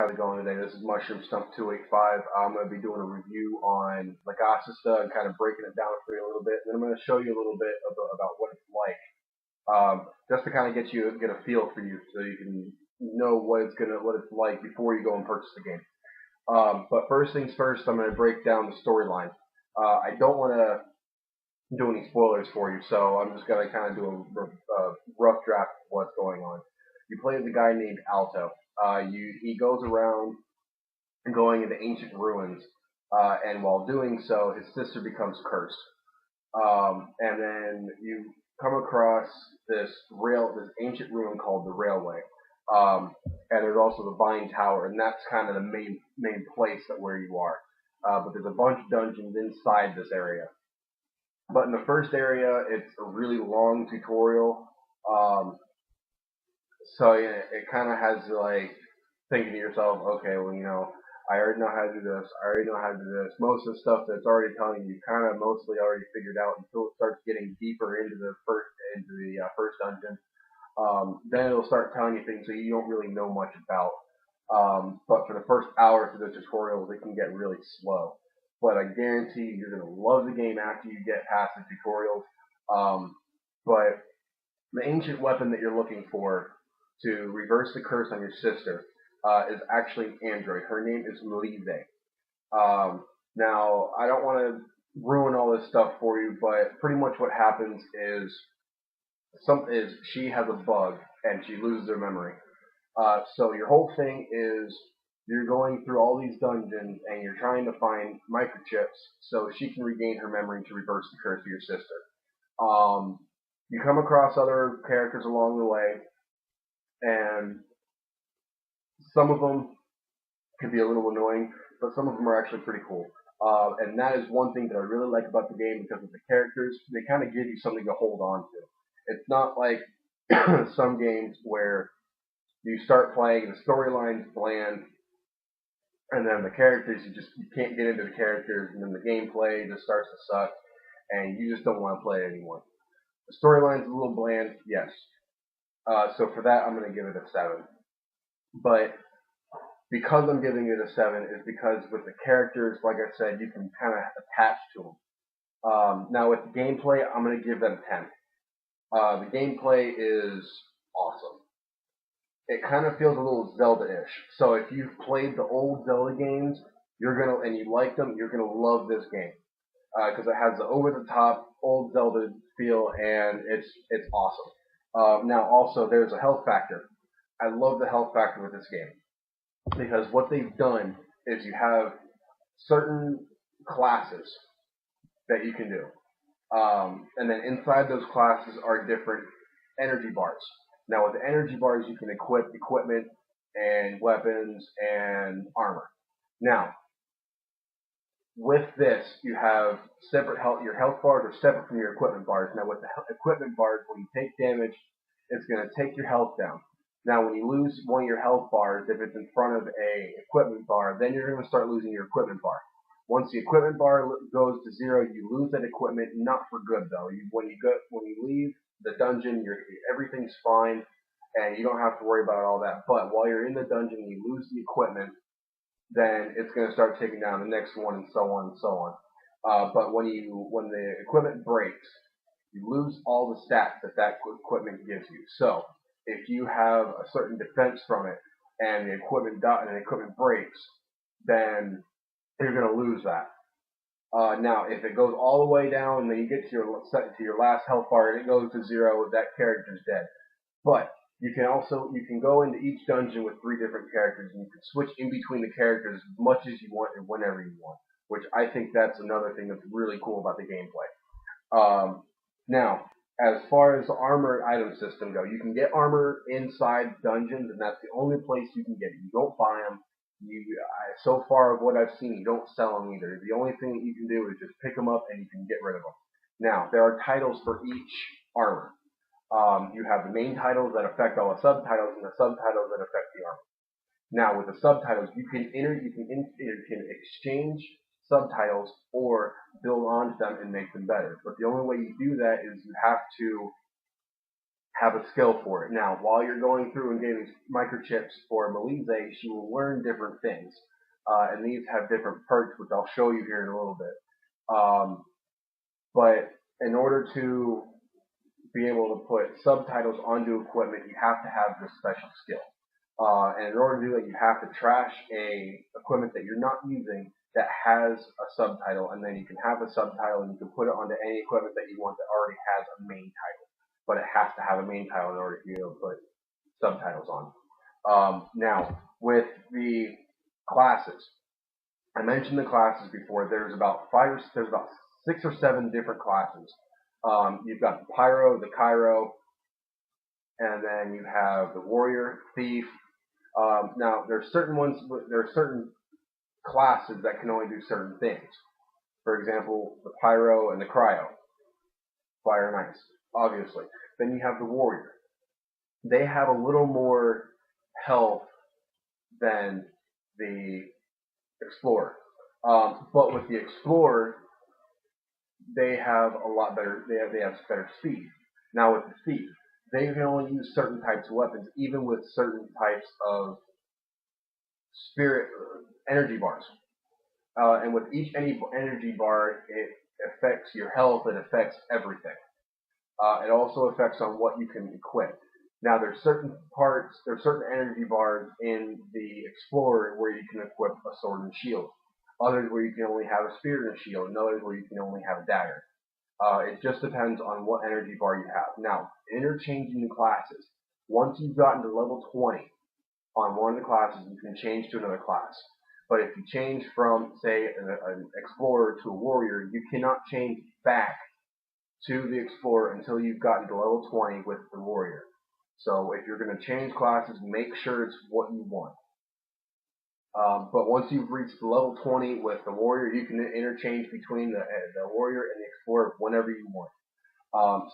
How's it going today? This is Mushroomstump 285. I'm going to be doing a review on Legasista and kind of breaking it down for you a little bit. And then I'm going to show you a little bit about what it's like, just to kind of get a feel for you, so you can know what it's like before you go and purchase the game. But first things first, I'm going to break down the storyline. I don't want to do any spoilers for you, so I'm just going to kind of do a rough draft of what's going on. You play as a guy named Alto. He goes around going into ancient ruins, and while doing so, his sister becomes cursed. And then you come across this ancient ruin called the Railway, and there's also the Vine Tower, and that's kind of the main place where you are. But there's a bunch of dungeons inside this area. But in the first area, it's a really long tutorial. So yeah, it kind of has like thinking to yourself, okay, well, I already know how to do this. I already know how to do this. Most of the stuff that's already telling you, kind of mostly already figured out until it starts getting deeper into the first dungeon. Then it'll start telling you things that you don't really know much about. But for the first hour through the tutorials, it can get really slow. But I guarantee you're gonna love the game after you get past the tutorials. But the ancient weapon that you're looking for to reverse the curse on your sister is actually an android. Her name is Lise. Now, I don't want to ruin all this stuff for you, but pretty much what happens is she has a bug and she loses her memory. So your whole thing is you're going through all these dungeons and you're trying to find microchips so she can regain her memory to reverse the curse of your sister. You come across other characters along the way, and some of them can be a little annoying, but some of them are actually pretty cool. And that is one thing that I really like about the game, because of the characters. They kind of give you something to hold on to. It's not like some games where you start playing, the storyline's bland, and then the characters, you can't get into the characters, and then the gameplay just starts to suck, and you just don't want to play it anymore. The storyline's a little bland, yes. So for that, I'm going to give it a 7. But because I'm giving it a 7 is because with the characters, like I said, you can kind of attach to them. Now with the gameplay, I'm going to give that a 10. The gameplay is awesome. It kind of feels a little Zelda-ish. So if you've played the old Zelda games, and you like them, you're gonna love this game, because it has the over-the-top old Zelda feel, and it's awesome. Now also, there's a health factor. I love the health factor with this game, because what they've done is you have certain classes that you can do, and then inside those classes are different energy bars. Now with the energy bars, you can equip equipment and weapons and armor. Now with this, you have separate health. Your health bars are separate from your equipment bars. Now with the equipment bars, when you take damage, it's going to take your health down. Now when you lose one of your health bars, if it's in front of a equipment bar, then you're going to start losing your equipment bar. Once the equipment bar goes to 0, you lose that equipment, not for good though. When you leave the dungeon, everything's fine, and you don't have to worry about all that. But while you're in the dungeon and you lose the equipment, then it's going to start taking down the next one, and so on and so on. But when the equipment breaks, you lose all the stats that equipment gives you. So if you have a certain defense from it, and the equipment breaks, then you're going to lose that. Now, if it goes all the way down and then you get to your last health bar and it goes to 0, that character's dead. But you can go into each dungeon with 3 different characters, and you can switch in between the characters as much as you want and whenever you want, which I think that's another thing that's really cool about the gameplay. Now, as far as the armor item system go, you can get armor inside dungeons, and that's the only place you can get it. You don't buy them. So far of what I've seen, you don't sell them either. The only thing that you can do is just pick them up and you can get rid of them. Now, there are titles for each armor. You have the main titles that affect all the subtitles, and the subtitles that affect the armor. Now, with the subtitles, you can exchange subtitles or build onto them and make them better. But the only way you do that is you have to have a skill for it. Now, while you're going through and getting microchips for Melise, she will learn different things. And these have different perks, which I'll show you here in a little bit. But in order to be able to put subtitles onto equipment, you have to have this special skill. And in order to do that, you have to trash a equipment that you're not using that has a subtitle, and then you can have a subtitle and you can put it onto any equipment that you want that already has a main title. But it has to have a main title in order for you to put subtitles on. Now, with the classes, I mentioned the classes before. There's about 6 or 7 different classes. You've got the Pyro, the Cairo, and then you have the Warrior, Thief. Now, there are certain classes that can only do certain things. For example, the Pyro and the Cryo, Fire and Ice, obviously. Then you have the Warrior. They have a little more health than the Explorer. But with the Explorer, they have a lot better. They have better speed. Now with the Thief, they can only use certain types of weapons, even with certain types of spirit energy bars. And with each energy bar, it affects your health. It affects everything. It also affects on what you can equip. Now there's certain energy bars in the Explorer where you can equip a sword and shield. Others where you can only have a spear and a shield, and others where you can only have a dagger. It just depends on what energy bar you have. Now, interchanging the classes. Once you've gotten to level 20 on one of the classes, you can change to another class. But if you change from, say, an Explorer to a Warrior, you cannot change back to the Explorer until you've gotten to level 20 with the Warrior. So if you're going to change classes, make sure it's what you want. But once you've reached level 20 with the Warrior, you can interchange between the Warrior and the Explorer whenever you want.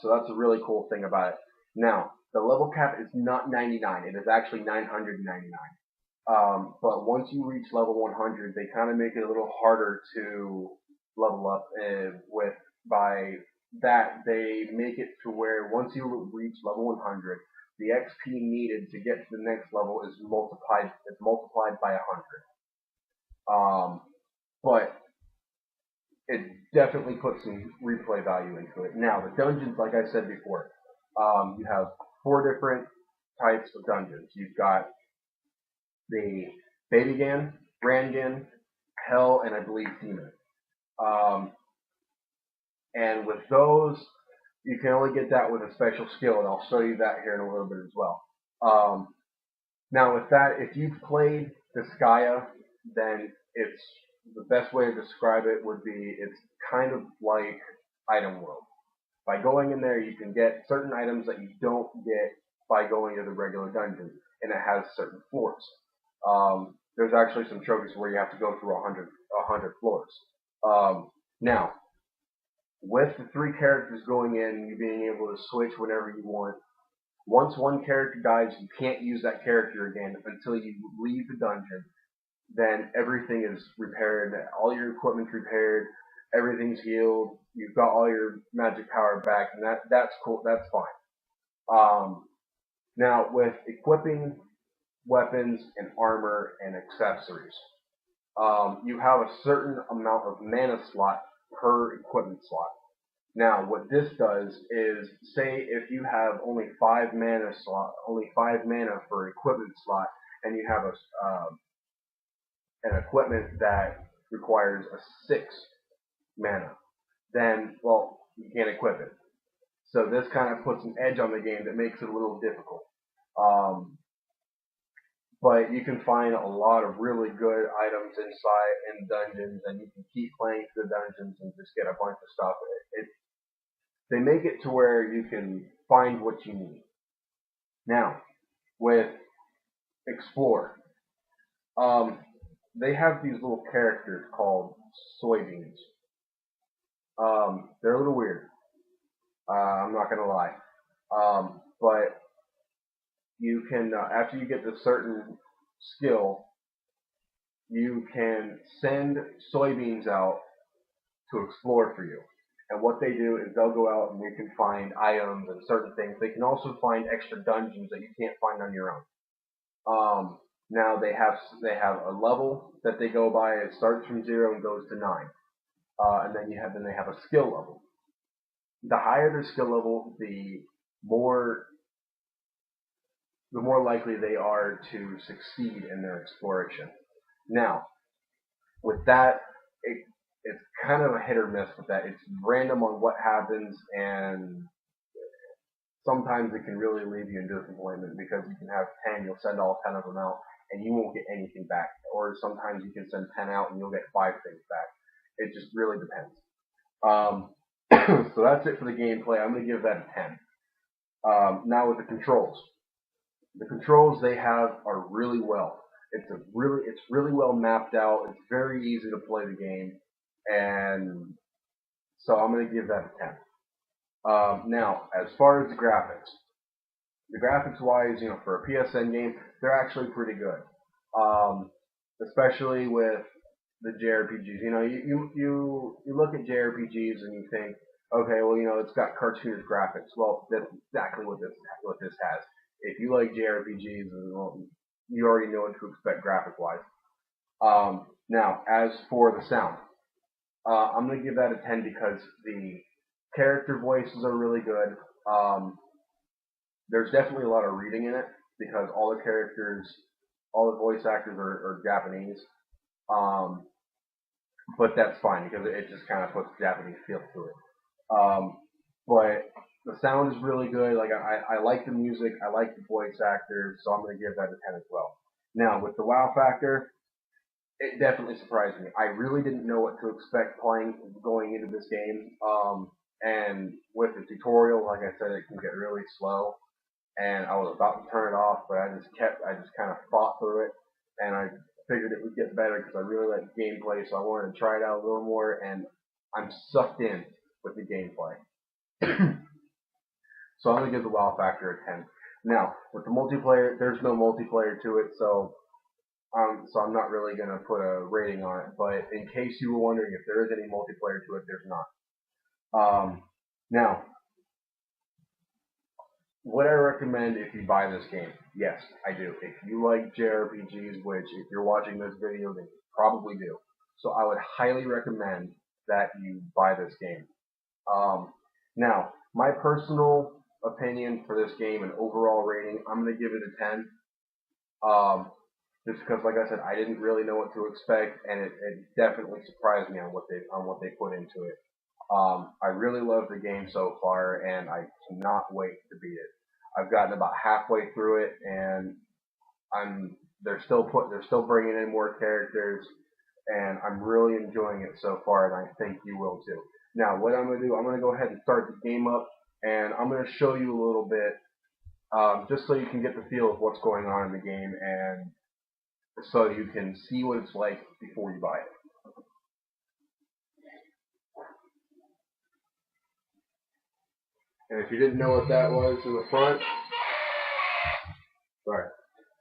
So that's a really cool thing about it. Now, the level cap is not 99. It is actually 999. But once you reach level 100, they kind of make it a little harder to level up with. By that, they make it to where once you reach level 100, the XP needed to get to the next level is multiplied by 100. But it definitely puts some replay value into it. Now, the dungeons, like I said before, you have 4 different types of dungeons. You've got the Babygan, Rangan, Hell, and I believe Demon. And with those, you can only get that with a special skill, and I'll show you that here in a little bit as well. Now with that, if you've played Disgaea, then it's the best way to describe it would be it's kind of like Item World. By going in there, you can get certain items that you don't get by going to the regular dungeon, and it has certain floors. There's actually some trophies where you have to go through 100 floors. Now, with the 3 characters going in, you being able to switch whenever you want. Once one character dies, you can't use that character again until you leave the dungeon. Then everything is repaired, all your equipment's repaired, everything's healed, you've got all your magic power back, and that's cool, that's fine. Now, with equipping weapons and armor and accessories, you have a certain amount of mana slot per equipment slot. Now, what this does is, say if you have only 5 mana for equipment slot, and you have an equipment that requires a 6 mana, then, well, you can't equip it. So this kind of puts an edge on the game that makes it a little difficult. But you can find a lot of really good items inside in dungeons, and you can keep playing through the dungeons and just get a bunch of stuff. They make it to where you can find what you need. Now, with Explore, they have these little characters called soybeans. They're a little weird. I'm not gonna lie. But you can, after you get to a certain skill, you can send soybeans out to explore for you. And what they do is they'll go out and you can find items and certain things. They can also find extra dungeons that you can't find on your own. Now they have a level that they go by. It starts from 0 and goes to 9, and then they have a skill level. The higher their skill level, the more likely they are to succeed in their exploration. Now, with that, it's kind of a hit or miss with that. It's random on what happens, and sometimes it can really leave you in disappointment because you can have 10, you'll send all 10 of them out, and you won't get anything back. Or sometimes you can send 10 out and you'll get 5 things back. It just really depends. So that's it for the gameplay. I'm going to give that a 10. Now with the controls. The controls they have are really well. It's really well mapped out. It's very easy to play the game, and so I'm going to give that a 10. Now, as far as the graphics wise, for a PSN game, they're actually pretty good. Especially with the JRPGs. You look at JRPGs and you think, okay, well, it's got cartoonish graphics. Well, that's exactly what this has. If you like JRPGs, well, you already know what to expect graphic-wise. Now, as for the sound, I'm going to give that a 10 because the character voices are really good. There's definitely a lot of reading in it because all the voice actors are Japanese. But that's fine because it just kind of puts Japanese feel to it. But the sound is really good. Like I like the music, I like the voice actors, so I'm going to give that a 10 as well. Now with the wow factor, it definitely surprised me. I really didn't know what to expect going into this game. And with the tutorial, like I said, it can get really slow. And I was about to turn it off, but I just kind of fought through it, and I figured it would get better because I really like gameplay, so I wanted to try it out a little more, and I'm sucked in with the gameplay. So I'm going to give the wow factor a 10. Now, with the multiplayer, there's no multiplayer to it, so I'm not really going to put a rating on it, but in case you were wondering if there is any multiplayer to it, there's not. Now, would I recommend if you buy this game? Yes, I do. If you like JRPGs, which if you're watching this video, then you probably do. So I would highly recommend that you buy this game. Now, my personal opinion for this game and overall rating, I'm going to give it a 10. Just because, like I said, I didn't really know what to expect, and it definitely surprised me on what they put into it. I really love the game so far, and I cannot wait to beat it. I've gotten about halfway through it, and they're still bringing in more characters, and I'm really enjoying it so far, and I think you will too. Now, what I'm going to do, I'm going to go ahead and start the game up, and I'm going to show you a little bit, just so you can get the feel of what's going on in the game, and so you can see what it's like before you buy it. And if you didn't know what that was in the front, sorry.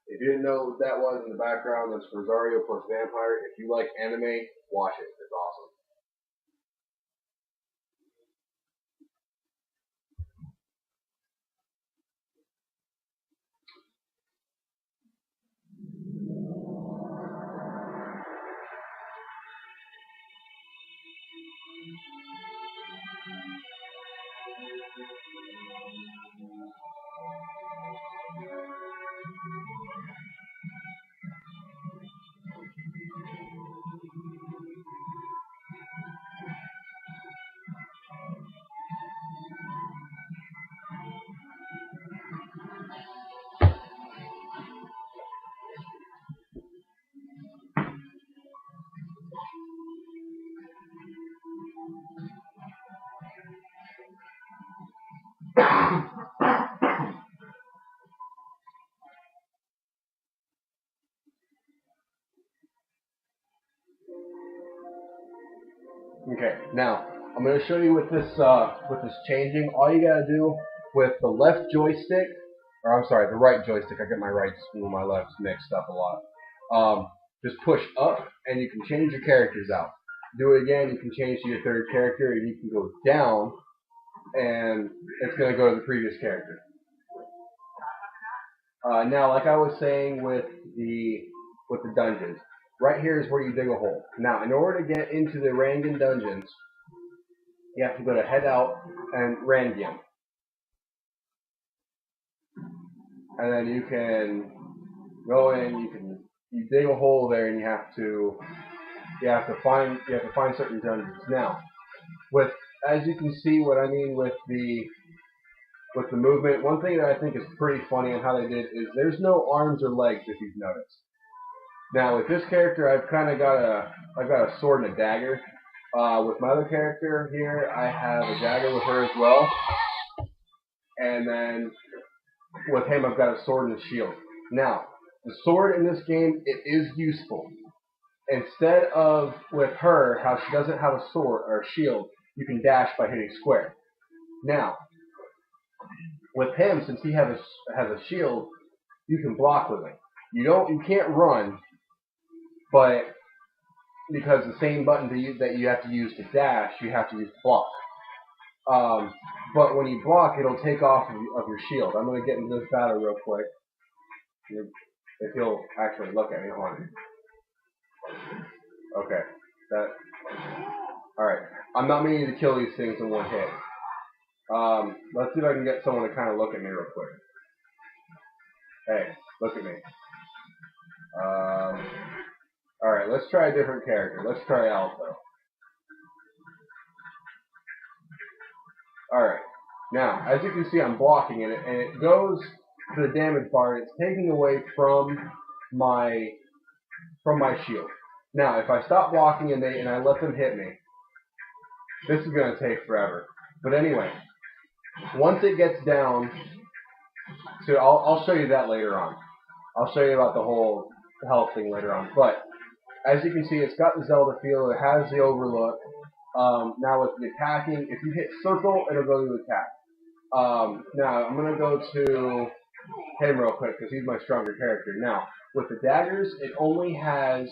If you didn't know what that was in the background, that's Rosario plus Vampire. If you like anime, watch it. It's awesome. Okay, now I'm going to show you with this changing. All you gotta do with the left joystick, or I'm sorry, the right joystick. I get my rights and my lefts mixed up a lot. Just push up, and you can change your characters out. do it again, you can change to your third character, and you can go down, and it's going to go to the previous character. Now, like I was saying with the dungeons, right here is where you dig a hole. Now, in order to get into the Rangan dungeons, you have to go to Head Out and Rangan. And then you can go in, you dig a hole there, and you have to find certain dungeons. Now, as you can see, what I mean with the movement, one thing that I think is pretty funny on how they did is there's no arms or legs, if you've noticed. Now, with this character, I've got a sword and a dagger. With my other character here, I have a dagger with her as well. And then with him, I've got a sword and a shield. Now, the sword in this game, it is useful. Instead of with her, how she doesn't have a sword or a shield, you can dash by hitting square. Now, with him, since he has a shield, you can block with him. You can't run, but because the same button that you have to use to dash, you have to use to block. But when you block, it'll take off of your shield. I'm going to get into this battle real quick. If you'll actually look at me, hold on. Okay. Alright. I'm not meaning to kill these things in one hit. Let's see if I can get someone to kind of look at me real quick. Hey, look at me. Alright, let's try a different character. Let's try Alto. Alright. Now, as you can see, I'm blocking it, and it goes to the damage bar, and it's taking away from my shield. Now, if I stop blocking and I let them hit me, this is going to take forever. But anyway, once it gets down to, I'll show you that later on. I'll show you about the whole health thing later on. But as you can see, it's got the Zelda feel. It has the overlook. Now with the attacking, if you hit circle, it'll go to attack. Now I'm going to go to him real quick because he's my stronger character. Now with the daggers, it only has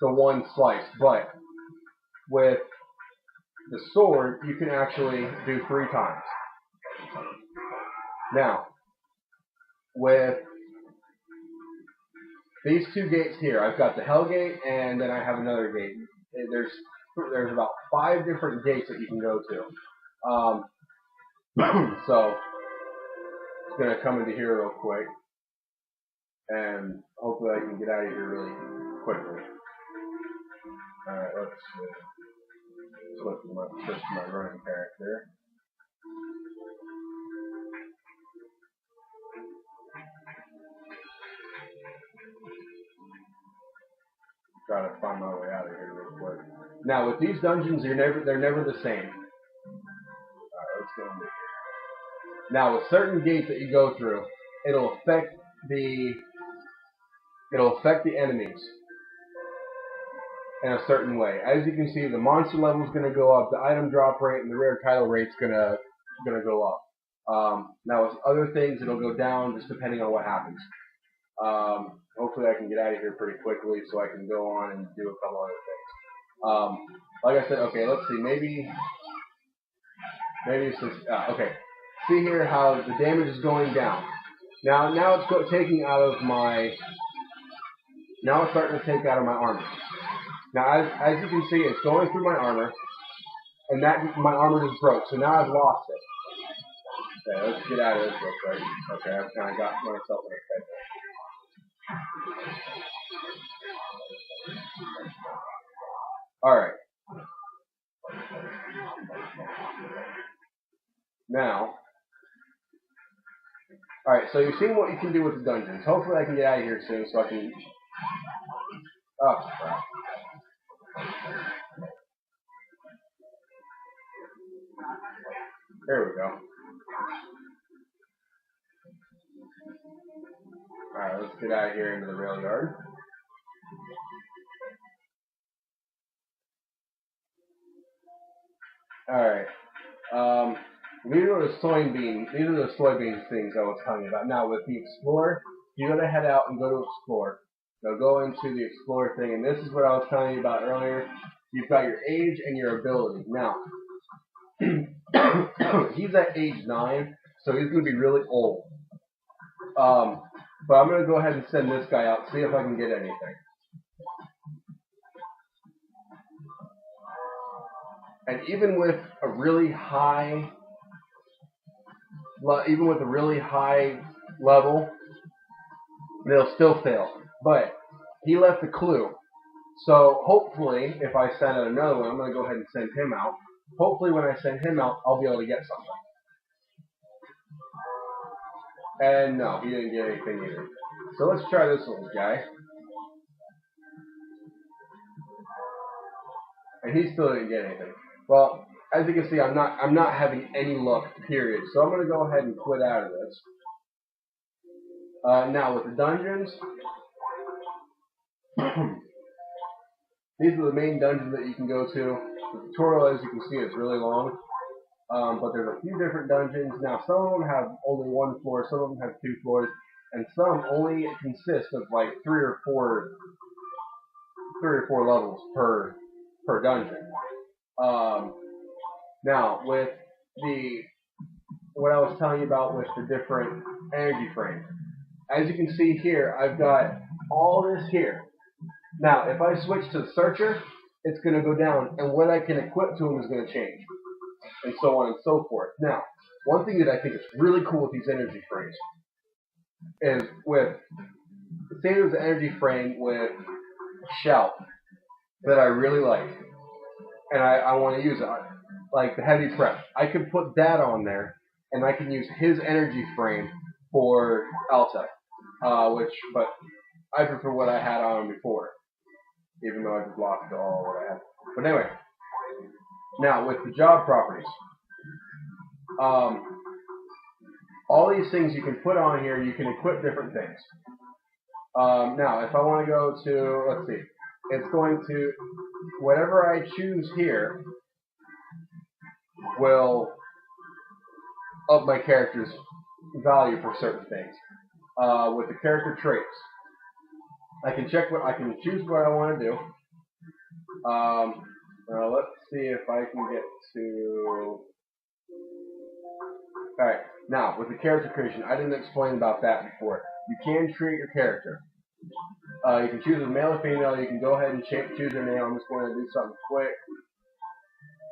the one slice, but with the sword, you can actually do 3 times. Now, with these 2 gates here, I've got the Hell Gate, and then I have another gate. There's about 5 different gates that you can go to. So, it's going to come into here real quick, and hopefully I can get out of here really quickly. Alright, let's switch to my running character. Try to find my way out of here real quick. Now with these dungeons, they're never the same. Alright, let's go into here. Now with certain gates that you go through, it'll affect the enemies in a certain way. As you can see, the monster level is going to go up, the item drop rate and the rare title rate is going to go up. Now with other things, it'll go down just depending on what happens. Hopefully I can get out of here pretty quickly so I can go on and do a couple other things. Like I said, okay, let's see, maybe it's just, okay. See here how the damage is going down. Now it's taking out of my, now it's starting to take out of my armor. Now, as you can see, it's going through my armor, and my armor just broke, so now I've lost it. Okay, let's get out of this real quick. Okay, I've kind of got myself in a pickle. Alright. Now, alright, so you've seen what you can do with the dungeons. Hopefully I can get out of here soon so I can... Oh, crap. There we go. Alright, let's get out of here into the rail yard. Alright. These are the soybean things I was telling you about. Now with the Explorer, you gotta head out and go to Explore. Now go into the Explorer thing, and this is what I was telling you about earlier. You've got your age and your ability. Now, he's at age 9, so he's going to be really old. But I'm going to go ahead and send this guy out, see if I can get anything. And even with a really high level, they'll still fail. But he left a clue. So hopefully, if I send out another one, I'm going to go ahead and send him out. Hopefully when I send him out, I'll be able to get something. And no, he didn't get anything either. So let's try this little guy. And he still didn't get anything. Well, as you can see, I'm not having any luck, period. So I'm going to go ahead and quit out of this. Now with the dungeons, these are the main dungeons that you can go to. The tutorial, as you can see, is really long. But there's a few different dungeons. Now, some of them have only 1 floor, some of them have 2 floors, and some only consist of like 3 or 4 levels per dungeon. Now, with what I was telling you about with the different energy frames, as you can see here, I've got all this here. Now, if I switch to the searcher, it's going to go down, and what I can equip to them is going to change, and so on and so forth. Now, one thing that I think is really cool with these energy frames is say there's an energy frame with Shout that I really like, and I want to use it, like the heavy prep. I could put that on there, and I can use his energy frame for Alta, but I prefer what I had on before, even though I just lost all what I had. But anyway, now with the job properties, all these things you can put on here, you can equip different things. Now, if I want to go to, let's see, it's going to, whatever I choose here will up my character's value for certain things. With the character traits, I can choose what I want to do. Now let's see if I can get to. Alright, now with the character creation, I didn't explain about that before. You can create your character. You can choose a male or female. You can go ahead and choose your name. I'm just going to do something quick.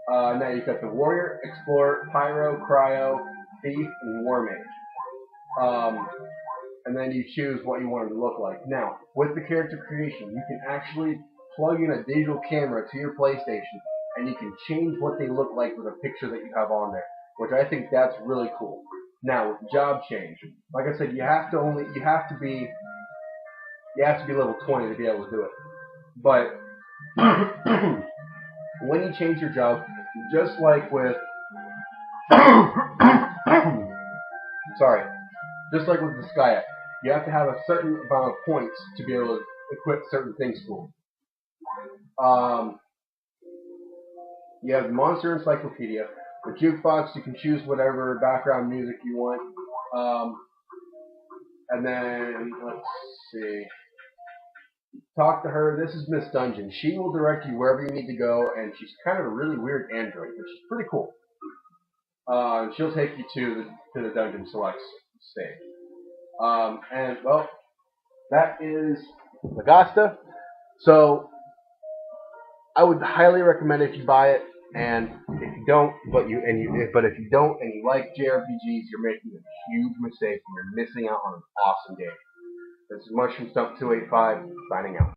Now you've got the warrior, explorer, pyro, cryo, thief, and war mage. And then you choose what you want them to look like. Now, with the character creation, you can actually plug in a digital camera to your PlayStation, and you can change what they look like with a picture that you have on there, which I think that's really cool. Now, with job change, like I said, you have to be level 20 to be able to do it. But when you change your job, just like with just like with the Sky, you have to have a certain amount of points to be able to equip certain things to them. You have the Monster Encyclopedia. The jukebox, you can choose whatever background music you want. And then, let's see. Talk to her. This is Miss Dungeon. She will direct you wherever you need to go, and she's kind of a really weird android, which is pretty cool. She'll take you to the dungeon select stage. And well, that is Legasista. So I would highly recommend if you buy it. And if you don't, but if you don't and you like JRPGs, you're making a huge mistake and you're missing out on an awesome game. This is Mushroomstump 285 signing out.